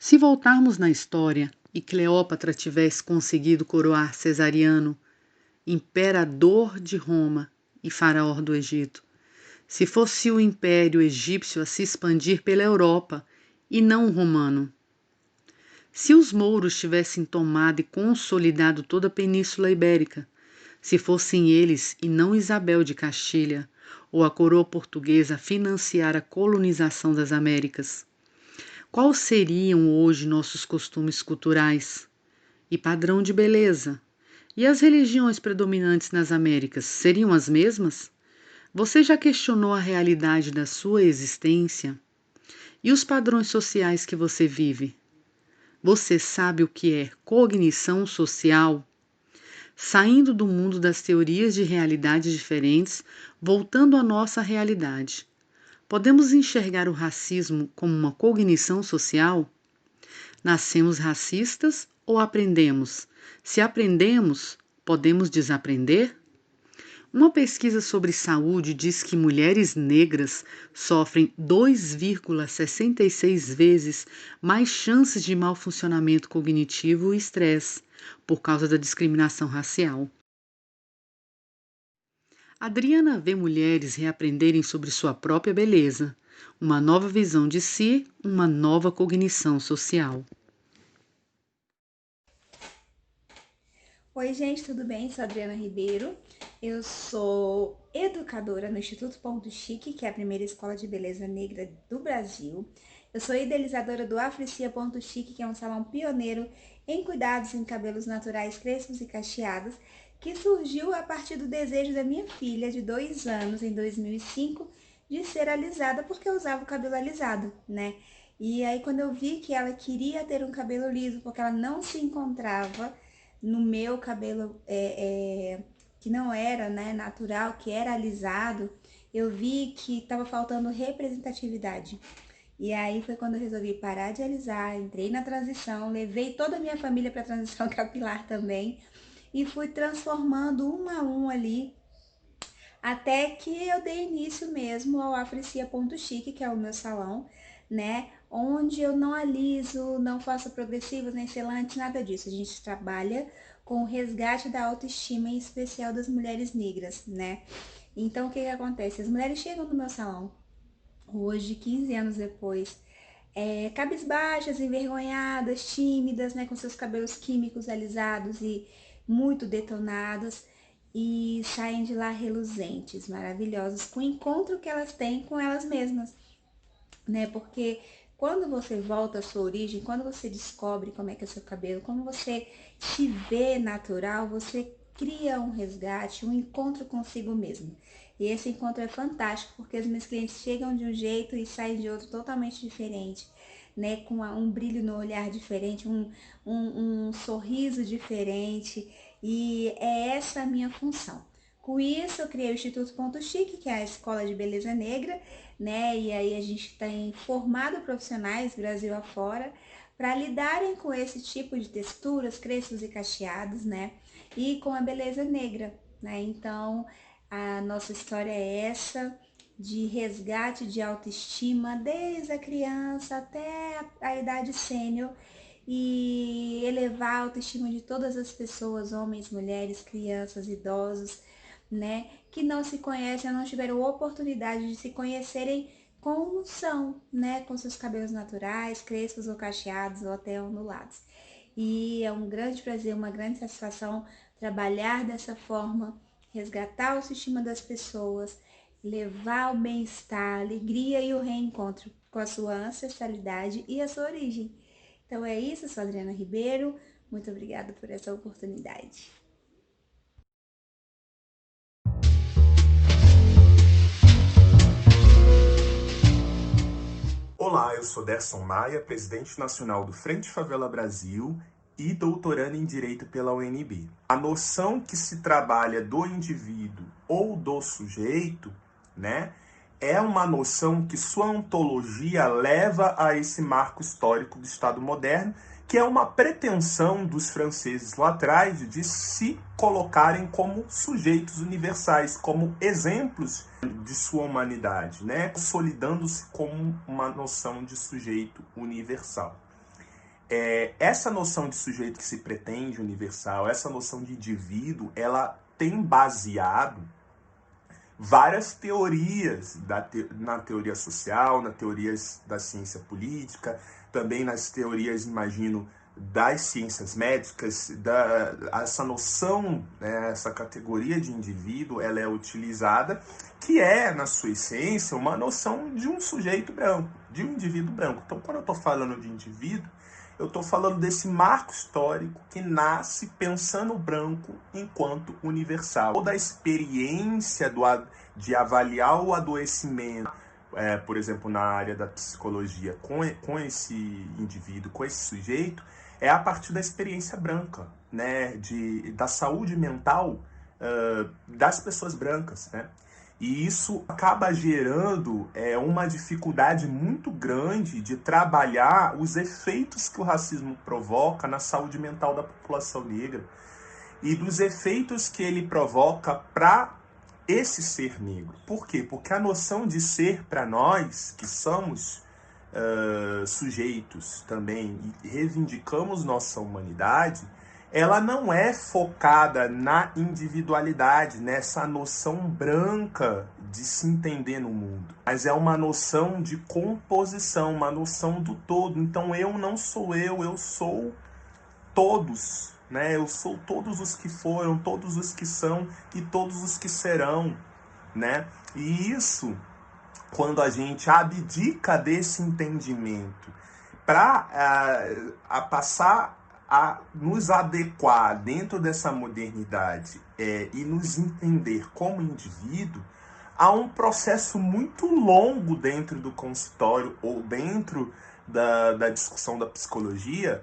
Se voltarmos na história e Cleópatra tivesse conseguido coroar Cesariano, imperador de Roma e faraó do Egito, se fosse o Império Egípcio a se expandir pela Europa e não o romano, se os mouros tivessem tomado e consolidado toda a Península Ibérica, se fossem eles e não Isabel de Castilha ou a coroa portuguesa a financiar a colonização das Américas, quais seriam hoje nossos costumes culturais e padrão de beleza? E as religiões predominantes nas Américas seriam as mesmas? Você já questionou a realidade da sua existência? E os padrões sociais que você vive? Você sabe o que é cognição social? Saindo do mundo das teorias de realidades diferentes, voltando à nossa realidade. Podemos enxergar o racismo como uma cognição social? Nascemos racistas ou aprendemos? Se aprendemos, podemos desaprender? Uma pesquisa sobre saúde diz que mulheres negras sofrem 2,66 vezes mais chances de mau funcionamento cognitivo e estresse por causa da discriminação racial. Adriana vê mulheres reaprenderem sobre sua própria beleza, uma nova visão de si, uma nova cognição social. Oi, gente, tudo bem? Sou a Adriana Ribeiro. Eu sou educadora no Instituto Ponto Chique, que é a primeira escola de beleza negra do Brasil. Eu sou idealizadora do Africia Ponto Chique, que é um salão pioneiro em cuidados em cabelos naturais crespos e cacheados, que surgiu a partir do desejo da minha filha, de 2 anos, em 2005, de ser alisada, porque eu usava o cabelo alisado, né? E aí, quando eu vi que ela queria ter um cabelo liso, porque ela não se encontrava no meu cabelo que não era, né, natural, que era alisado, eu vi que estava faltando representatividade. E aí foi quando eu resolvi parar de alisar, entrei na transição, levei toda a minha família para a transição capilar também e fui transformando um a um ali, até que eu dei início mesmo ao Africia Ponto Chique, que é o meu salão, né? Onde eu não aliso, não faço progressivos, nem selantes, nada disso. A gente trabalha com o resgate da autoestima, em especial das mulheres negras, né? Então, o que acontece? As mulheres chegam no meu salão, hoje, 15 anos depois, cabisbaixas, envergonhadas, tímidas, né? Com seus cabelos químicos alisados e muito detonados, e saem de lá reluzentes, maravilhosas, com o encontro que elas têm com elas mesmas, né? Porque quando você volta à sua origem, quando você descobre como é que é o seu cabelo, como você se vê natural, você cria um resgate, um encontro consigo mesmo. E esse encontro é fantástico, porque os meus clientes chegam de um jeito e saem de outro totalmente diferente, né? Com um brilho no olhar diferente, um sorriso diferente. E é essa a minha função. Com isso, eu criei o Instituto Ponto Chique, que é a escola de beleza negra, né? E aí a gente tem formado profissionais Brasil afora para lidarem com esse tipo de texturas, crespos e cacheados, né? E com a beleza negra, né? Então, a nossa história é essa, de resgate de autoestima desde a criança até a idade sênior, e elevar a autoestima de todas as pessoas, homens, mulheres, crianças, idosos, né, que não se conhecem, não tiveram oportunidade de se conhecerem como são, né, com seus cabelos naturais, crespos ou cacheados ou até ondulados. E é um grande prazer, uma grande satisfação trabalhar dessa forma, resgatar a autoestima das pessoas, levar o bem-estar, a alegria e o reencontro com a sua ancestralidade e a sua origem. Então é isso, eu sou a Adriana Ribeiro, muito obrigada por essa oportunidade. Olá, eu sou Derson Maia, presidente nacional do Frente Favela Brasil e doutorando em Direito pela UNB. A noção que se trabalha do indivíduo ou do sujeito, né, é uma noção que sua ontologia leva a esse marco histórico do Estado moderno, que é uma pretensão dos franceses lá atrás de se colocarem como sujeitos universais, como exemplos de sua humanidade, né? Consolidando-se como uma noção de sujeito universal. essa noção de sujeito que se pretende universal, essa noção de indivíduo, ela tem baseado várias teorias na teoria social, nas teorias da ciência política, também nas teorias, imagino, das ciências médicas. Essa noção, né, essa categoria de indivíduo, ela é utilizada, que é, na sua essência, uma noção de um sujeito branco, de um indivíduo branco. Então, quando eu estou falando de indivíduo, eu estou falando desse marco histórico que nasce pensando o branco enquanto universal. Toda a experiência de avaliar o adoecimento, por exemplo, na área da psicologia, com esse indivíduo, com esse sujeito, é a partir da experiência branca, né? Da saúde mental das pessoas brancas, né? E isso acaba gerando uma dificuldade muito grande de trabalhar os efeitos que o racismo provoca na saúde mental da população negra e dos efeitos que ele provoca para esse ser negro. Por quê? Porque a noção de ser para nós, que somos sujeitos também e reivindicamos nossa humanidade, ela não é focada na individualidade, nessa noção branca de se entender no mundo, mas é uma noção de composição, uma noção do todo. Então eu não sou eu sou todos, né? Eu sou todos os que foram, todos os que são e todos os que serão, né? E isso, quando a gente abdica desse entendimento para passar a nos adequar dentro dessa modernidade e nos entender como indivíduo, há um processo muito longo dentro do consultório ou dentro da discussão da psicologia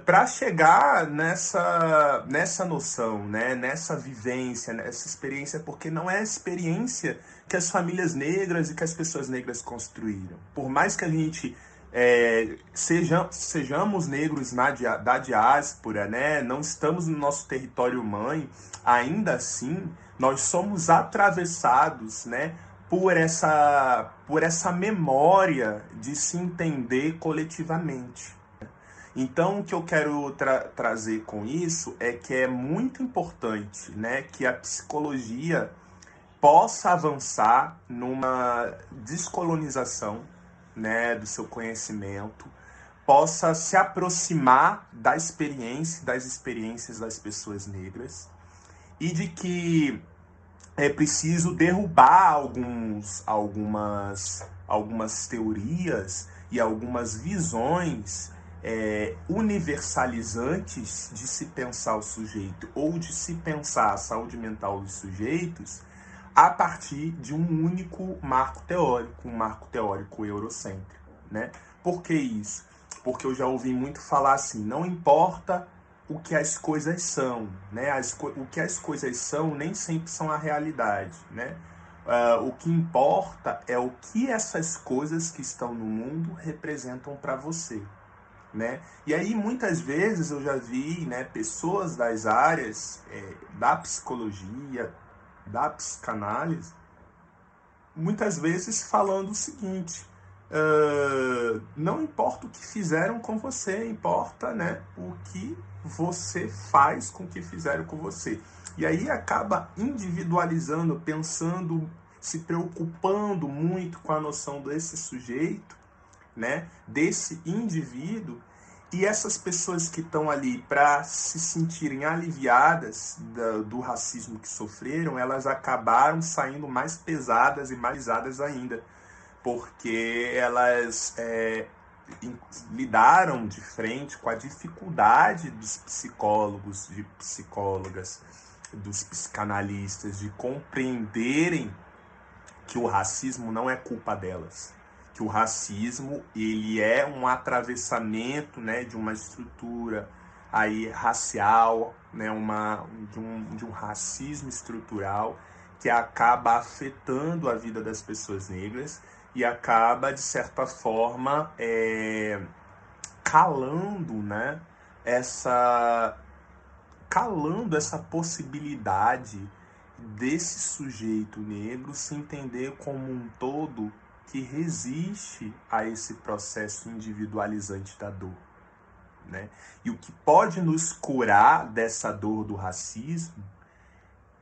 para chegar nessa noção, né? Nessa vivência, nessa experiência, porque não é a experiência que as famílias negras e que as pessoas negras construíram. Por mais que a gente sejamos negros da diáspora, né? Não estamos no nosso território mãe, ainda assim nós somos atravessados, né, por essa memória de se entender coletivamente. Então, o que eu quero trazer com isso é que é muito importante, né, que a psicologia possa avançar numa descolonização, né, do seu conhecimento, possa se aproximar das experiências das pessoas negras e de que é preciso derrubar algumas teorias e algumas visões universalizantes de se pensar o sujeito ou de se pensar a saúde mental dos sujeitos a partir de um único marco teórico, um marco teórico eurocêntrico, né? Por que isso? Porque eu já ouvi muito falar assim, não importa o que as coisas são, né? O que as coisas são nem sempre são a realidade, né? O que importa é o que essas coisas que estão no mundo representam para você, né? E aí muitas vezes eu já vi, né, pessoas das áreas da psicologia, da psicanálise, muitas vezes falando o seguinte: não importa o que fizeram com você, importa, né, o que você faz com o que fizeram com você. E aí acaba individualizando, pensando, se preocupando muito com a noção desse sujeito, né, desse indivíduo, e essas pessoas que estão ali para se sentirem aliviadas do racismo que sofreram, elas acabaram saindo mais pesadas e mais pesadas ainda, porque elas lidaram de frente com a dificuldade dos psicólogos, de psicólogas, dos psicanalistas, de compreenderem que o racismo não é culpa delas, que o racismo ele é um atravessamento, né, de uma estrutura aí racial, né, de um racismo estrutural que acaba afetando a vida das pessoas negras e acaba, de certa forma, calando, né, essa possibilidade desse sujeito negro se entender como um todo que resiste a esse processo individualizante da dor, né? E o que pode nos curar dessa dor do racismo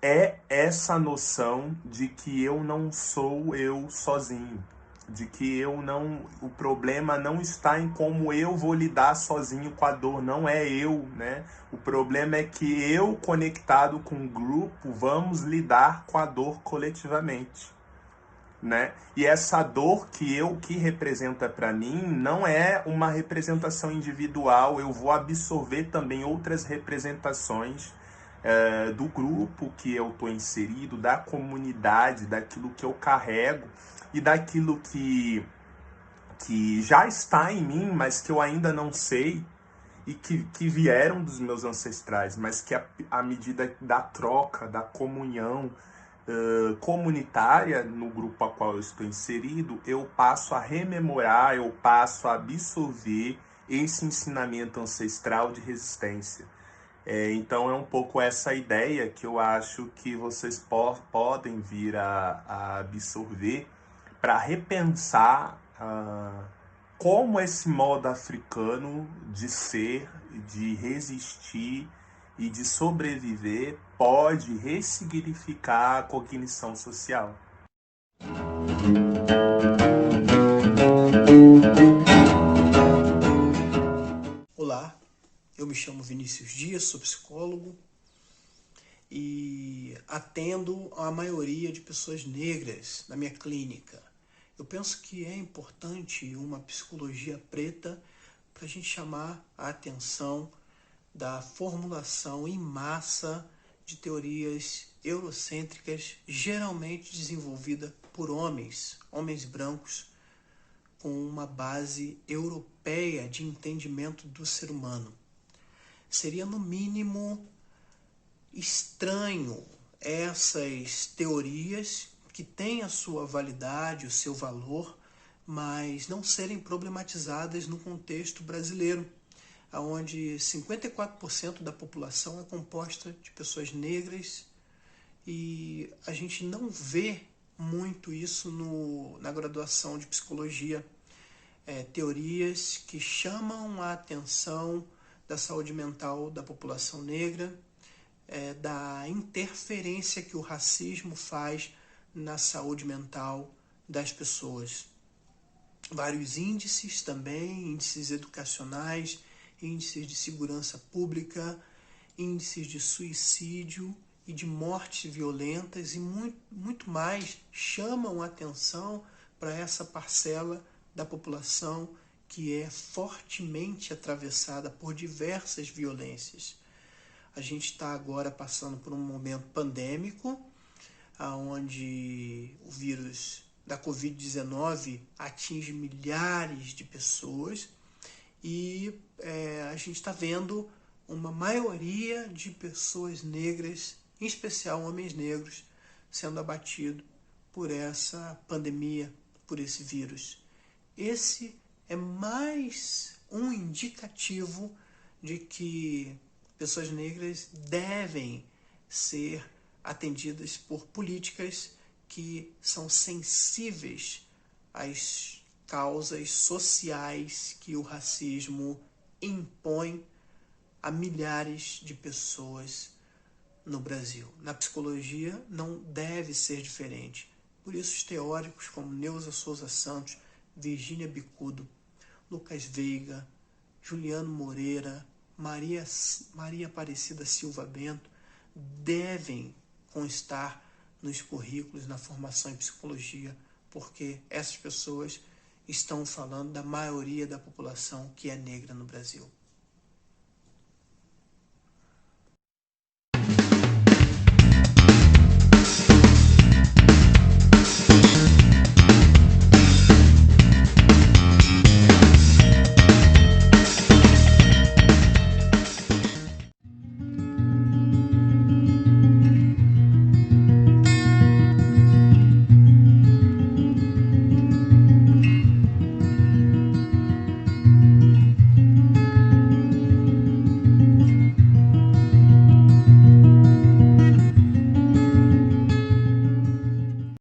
é essa noção de que eu não sou eu sozinho, de que eu não, o problema não está em como eu vou lidar sozinho com a dor, não é eu, né? O problema é que eu, conectado com o grupo, vamos lidar com a dor coletivamente, né? E essa dor que representa para mim não é uma representação individual, eu vou absorver também outras representações do grupo que eu estou inserido, da comunidade, daquilo que eu carrego e daquilo que já está em mim, mas que eu ainda não sei e que vieram dos meus ancestrais, mas que à medida da troca, da comunhão comunitária no grupo a qual eu estou inserido, eu passo a rememorar, eu passo a absorver esse ensinamento ancestral de resistência. Então é um pouco essa ideia que eu acho que vocês podem vir a absorver para repensar como esse modo africano de ser, de resistir e de sobreviver pode ressignificar a cognição social. Olá, eu me chamo Vinícius Dias, sou psicólogo e atendo a maioria de pessoas negras na minha clínica. Eu penso que é importante uma psicologia preta para a gente chamar a atenção da formulação em massa de teorias eurocêntricas, geralmente desenvolvida por homens brancos, com uma base europeia de entendimento do ser humano. Seria, no mínimo, estranho essas teorias que têm a sua validade, o seu valor, mas não serem problematizadas no contexto brasileiro, onde 54% da população é composta de pessoas negras e a gente não vê muito isso na graduação de psicologia. Teorias que chamam a atenção da saúde mental da população negra, da interferência que o racismo faz na saúde mental das pessoas. Vários índices também, índices educacionais, índices de segurança pública, índices de suicídio e de mortes violentas e muito mais chamam a atenção para essa parcela da população que é fortemente atravessada por diversas violências. A gente está agora passando por um momento pandêmico, onde o vírus da Covid-19 atinge milhares de pessoas e a gente está vendo uma maioria de pessoas negras, em especial homens negros, sendo abatido por essa pandemia, por esse vírus. Esse é mais um indicativo de que pessoas negras devem ser atendidas por políticas que são sensíveis às causas sociais que o racismo impõe a milhares de pessoas no Brasil. Na psicologia não deve ser diferente. Por isso os teóricos como Neuza Souza Santos, Virgínia Bicudo, Lucas Veiga, Juliano Moreira, Maria Aparecida Silva Bento devem constar nos currículos, na formação em psicologia, porque essas pessoas estão falando da maioria da população que é negra no Brasil.